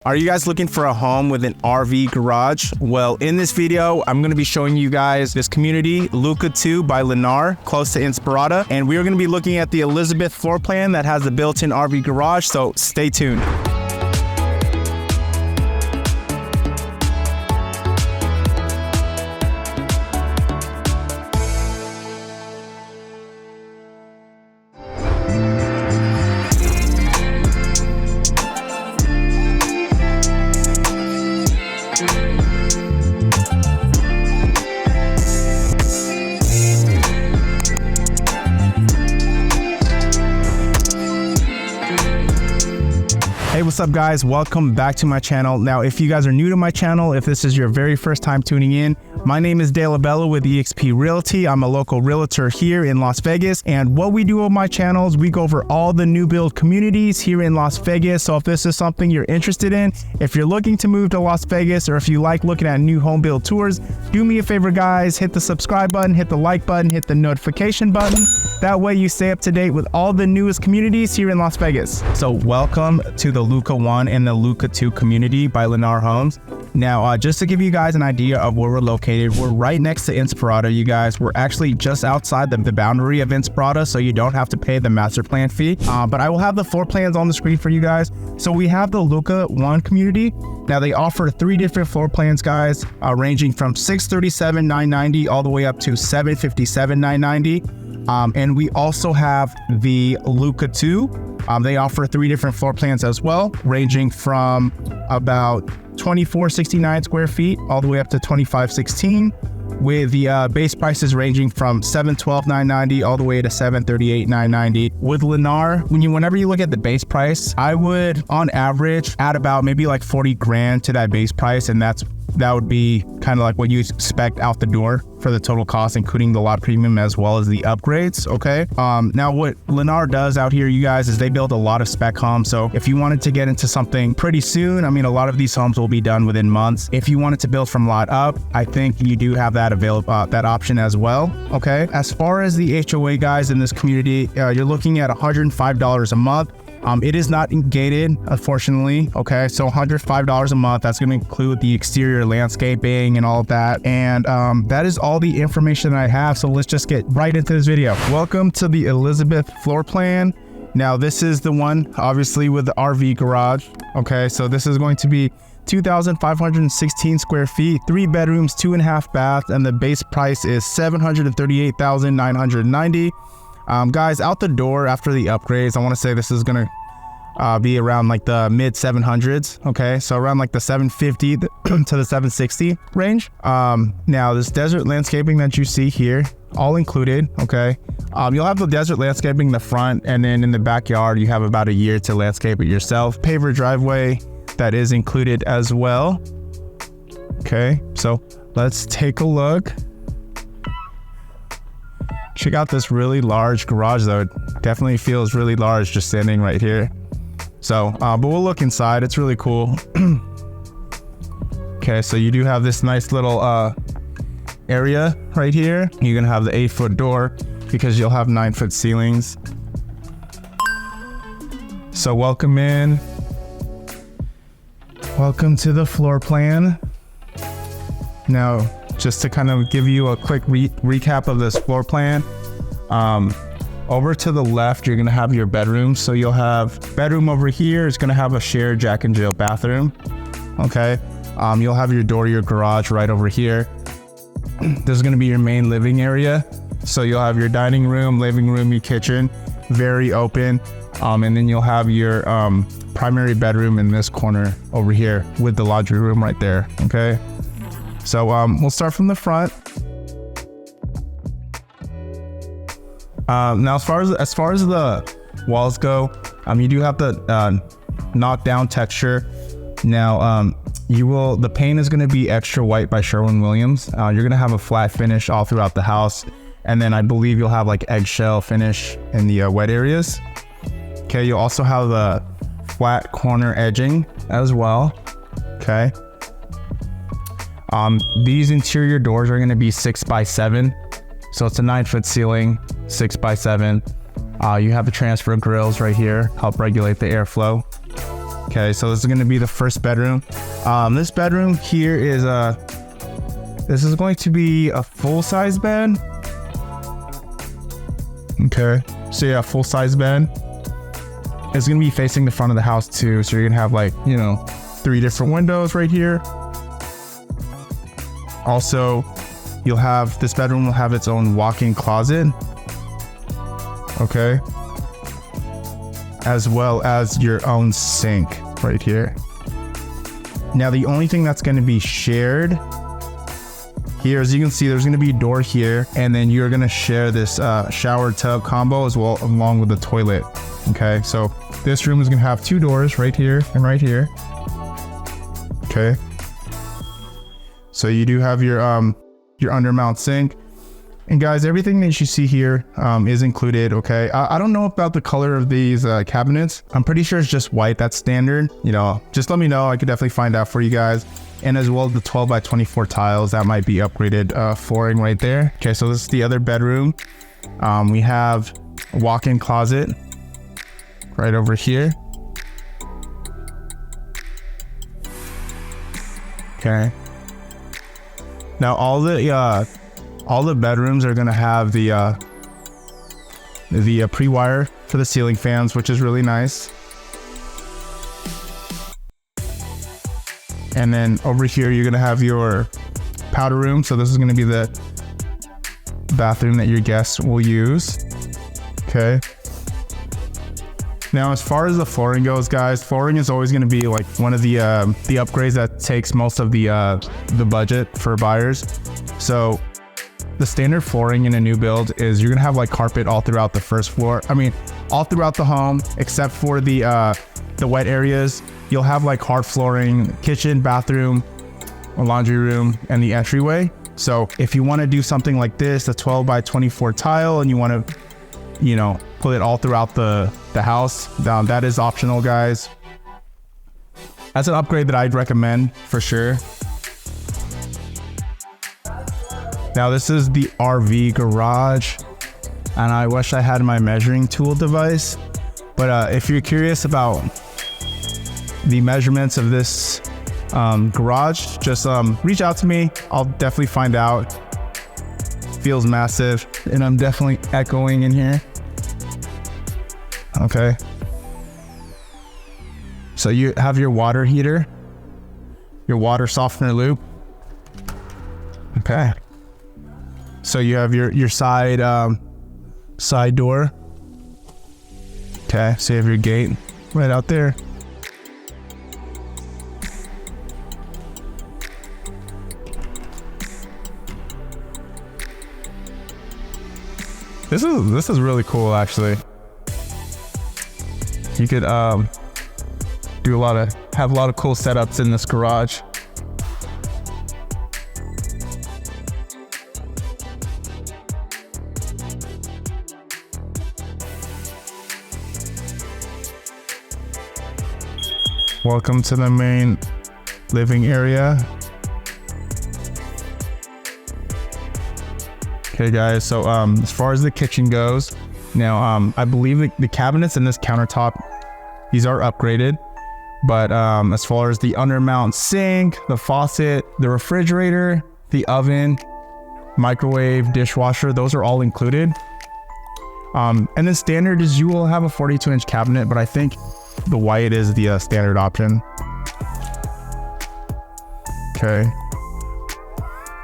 Are you guys looking for a home with an RV garage? Well, in this video, I'm going to be showing you guys this community, Luca II by Lennar, close to Inspirada. And we are going to be looking at the Elizabeth Floorplan that has the built-in RV garage, so stay tuned. Hey, what's up guys? Welcome back to my channel. Now, if you guys are new to my channel, if this is your very first time tuning in, my name is Dale Abella with eXp Realty. I'm a local realtor here in Las Vegas. And what we do on my channel is we go over all the new build communities here in Las Vegas. So if this is something you're interested in, if you're looking to move to Las Vegas, or if you like looking at new home build tours, do me a favor guys, hit the subscribe button, hit the like button, hit the notification button. That way you stay up to date with all the newest communities here in Las Vegas. So welcome to the Luca I and the Luca II community by Lennar Homes. Now, just to give you guys an idea of where we're located, we're right next to Inspirada, you guys. We're actually just outside the boundary of Inspirada, so you don't have to pay the master plan fee. But I will have the floor plans on the screen for you guys. So we have the Luca I community. Now, they offer 3 different floor plans, guys, ranging from $637,990 all the way up to $757,990. And we also have the Luca II. They offer 3 different floor plans as well, ranging from about 2469 square feet all the way up to 2516, with the base prices ranging from $712,990 all the way to $738,990. With Lennar, whenever you look at the base price, I would on average add about maybe like 40 grand to that base price, and that would be kind of like what you expect out the door for the total cost, including the lot premium as well as the upgrades. Okay. Now what Lennar does out here, you guys, is they build a lot of spec homes. So if you wanted to get into something pretty soon, I mean, a lot of these homes will be done within months. If you wanted to build from lot up, I think you do have that available, that option as well. Okay. As far as the HOA guys in this community, you're looking at $105 a month. It is not gated, unfortunately. Okay, so $105 a month. That's going to include the exterior landscaping and all of that. And that is all the information that I have. So let's just get right into this video. Welcome to the Elizabeth Floorplan. Now, this is the one, obviously, with the RV garage. Okay, so this is going to be 2,516 square feet, 3 bedrooms, 2.5 baths, and the base price is $738,990. Guys, out the door after the upgrades, I want to say this is going to be around like the mid 700s. Okay, so around like the 750 to the 760 range. Now this desert landscaping that you see here, all included. Okay, you'll have the desert landscaping in the front, and then in the backyard you have about a year to landscape it yourself. Paver driveway that is included as well. Okay, so let's take a look. Check out this really large garage though. It definitely feels really large just standing right here. So, but we'll look inside. It's really cool. Okay, so you do have this nice little area right here. You're gonna have the 8-foot door because you'll have 9-foot ceilings. So welcome in. Welcome to the floor plan. Now, just to kind of give you a quick recap of this floor plan. Over to the left, you're gonna have your bedroom. So you'll have bedroom over here. It's gonna have a shared Jack and Jill bathroom. Okay. You'll have your door, your garage right over here. This is gonna be your main living area. So you'll have your dining room, living room, your kitchen, very open. And then you'll have your primary bedroom in this corner over here with the laundry room right there. Okay. So we'll start from the front. Now, as far as the walls go, you do have the knockdown texture. Now, the paint is going to be extra white by Sherwin-Williams. You're going to have a flat finish all throughout the house, and then I believe you'll have like eggshell finish in the wet areas. Okay, you'll also have the flat corner edging as well. Okay. These interior doors are going to be 6x7, so it's a 9-foot ceiling, 6x7. You have the transfer grills right here, help regulate the airflow. Okay, so this is going to be the first bedroom. This bedroom here is this is going to be a full-size bed. Okay, so yeah, full-size bed. It's going to be facing the front of the house too, so you're going to have like, you know, 3 different windows right here. Also, you'll have, this bedroom will have its own walk-in closet. Okay, as well as your own sink right here. Now, the only thing that's going to be shared here, as you can see, there's going to be a door here, and then you're going to share this shower tub combo as well, along with the toilet. Okay, so this room is going to have 2 doors right here and right here. Okay, so you do have your undermount sink. And guys, everything that you see here is included, okay? I don't know about the color of these cabinets. I'm pretty sure it's just white, that's standard. You know, just let me know, I could definitely find out for you guys. And as well, the 12 by 24 tiles, that might be upgraded flooring right there. Okay, so this is the other bedroom. We have a walk-in closet right over here. Okay. Now all the bedrooms are gonna have the pre-wire for the ceiling fans, which is really nice. And then over here, you're gonna have your powder room. So this is gonna be the bathroom that your guests will use. Okay. Now, as far as the flooring goes, guys, flooring is always going to be like one of the upgrades that takes most of the budget for buyers. So the standard flooring in a new build is you're going to have like carpet all throughout the first floor. I mean, all throughout the home, except for the wet areas. You'll have like hard flooring, kitchen, bathroom, a laundry room, and the entryway. So if you want to do something like this, a 12 by 24 tile, and you want to, you know, put it all throughout the house, that is optional, guys. That's an upgrade that I'd recommend for sure. Now this is the RV garage, and I wish I had my measuring tool device, but if you're curious about the measurements of this garage, just reach out to me. I'll definitely find out. Feels massive, and I'm definitely echoing in here. Okay, so you have your water heater, your water softener loop. Okay, so you have your side door. Okay, so you have your gate right out there. This is really cool, actually. You could have a lot of cool setups in this garage. Welcome to the main living area. Okay, guys, so as far as the kitchen goes, now I believe the cabinets and this countertop, these are upgraded, but as far as the undermount sink, the faucet, the refrigerator, the oven, microwave, dishwasher, those are all included. And then standard is you will have a 42-inch cabinet, but I think the white is the standard option. Okay.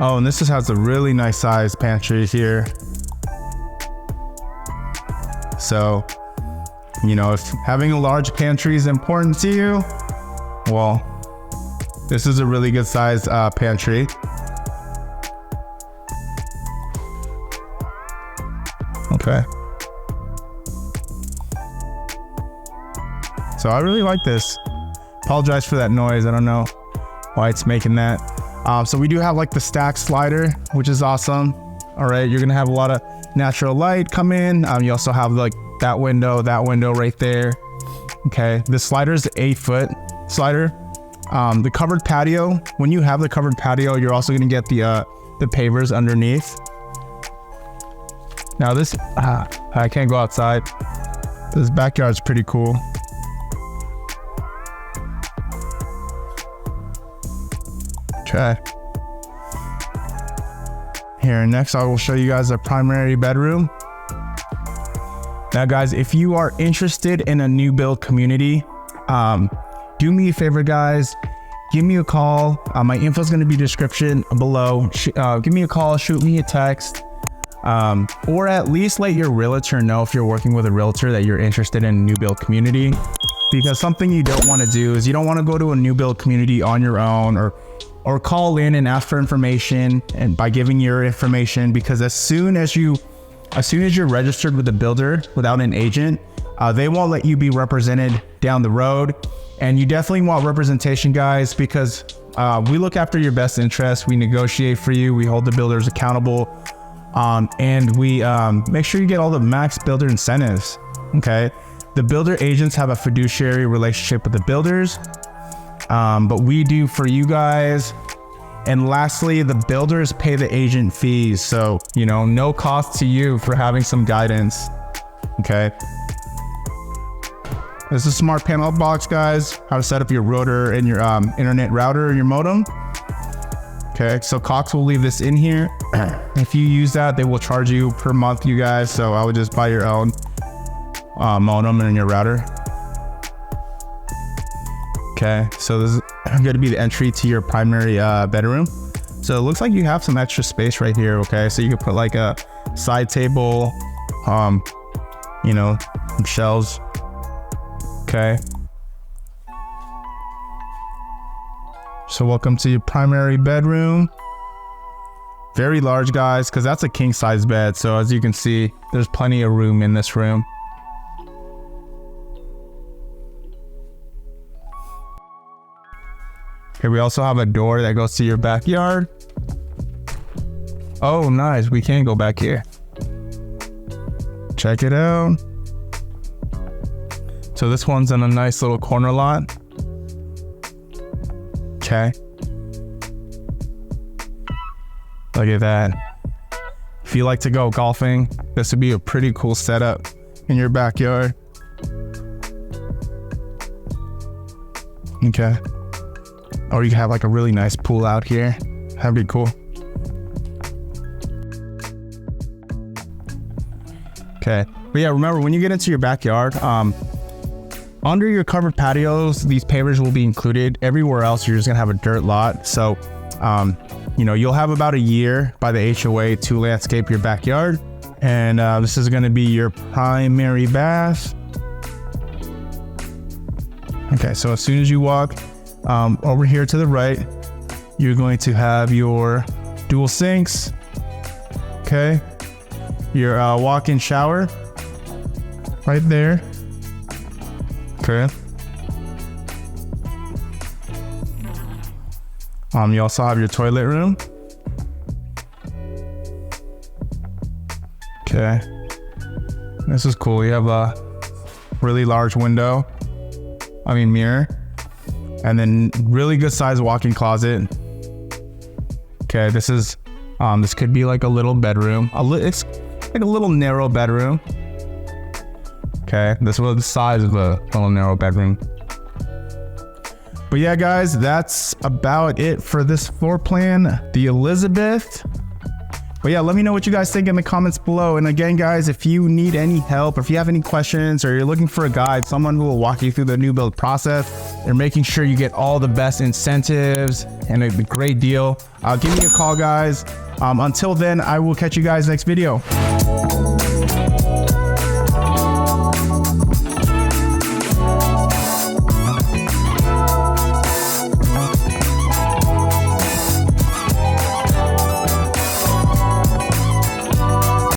Oh, and this just has a really nice size pantry here. So, you know, if having a large pantry is important to you, well, this is a really good size pantry. Okay. So I really like this. Apologize for that noise. I don't know why it's making that. So we do have like the stack slider, which is awesome. All right, you're gonna have a lot of natural light come in. You also have like that window right there. Okay, this slider is an 8-foot slider. The covered patio, when you have the covered patio, you're also gonna get the pavers underneath. Now this, I can't go outside. This backyard's pretty cool. Okay. Here, next I will show you guys a primary bedroom. Now guys, if you are interested in a new build community, do me a favor guys, give me a call. My info is going to be description below. Give me a call, shoot me a text, or at least let your realtor know if you're working with a realtor that you're interested in a new build community. Because something you don't want to do is you don't want to go to a new build community on your own, or call in and ask for information and by giving your information, because as soon as you're registered with the builder without an agent, they won't let you be represented down the road. And you definitely want representation guys, because we look after your best interests. We negotiate for you. We hold the builders accountable. And we make sure you get all the max builder incentives. Okay. The builder agents have a fiduciary relationship with the builders, but we do for you guys. And lastly, the builders pay the agent fees. So, you know, no cost to you for having some guidance. Okay. This is a smart panel box, guys. How to set up your router and your internet router and your modem. Okay, so Cox will leave this in here. If you use that, they will charge you per month, you guys. So I would just buy your own modem and your router. Okay, so this is going to be the entry to your primary bedroom. So it looks like you have some extra space right here. Okay, so you can put like a side table, you know, some shelves. Okay. So welcome to your primary bedroom. Very large, guys, because that's a king size bed. So as you can see, there's plenty of room in this room. Here we also have a door that goes to your backyard. Oh, nice. We can go back here. Check it out. So this one's in a nice little corner lot. Okay. Look at that. If you like to go golfing, this would be a pretty cool setup in your backyard. Okay. Or you can have like a really nice pool out here. That'd be cool. Okay. But yeah, remember when you get into your backyard, under your covered patios, these pavers will be included. Everywhere else, you're just gonna have a dirt lot. So, you know, you'll have about a year by the HOA to landscape your backyard. And this is gonna be your primary bath. Okay, so as soon as you walk over here to the right, you're going to have your dual sinks. Okay, your walk-in shower right there. Okay. You also have your toilet room. Okay. This is cool. You have a really large window. Mirror. And then really good size walk-in closet. Okay, this is this could be like a little bedroom. It's like a little narrow bedroom. Okay, this was the size of a little narrow bedroom. But yeah, guys, that's about it for this floor plan, the Elizabeth. But yeah, let me know what you guys think in the comments below. And again, guys, if you need any help, or if you have any questions, or you're looking for a guide, someone who will walk you through the new build process, and making sure you get all the best incentives and a great deal, give me a call, guys. Until then, I will catch you guys next video.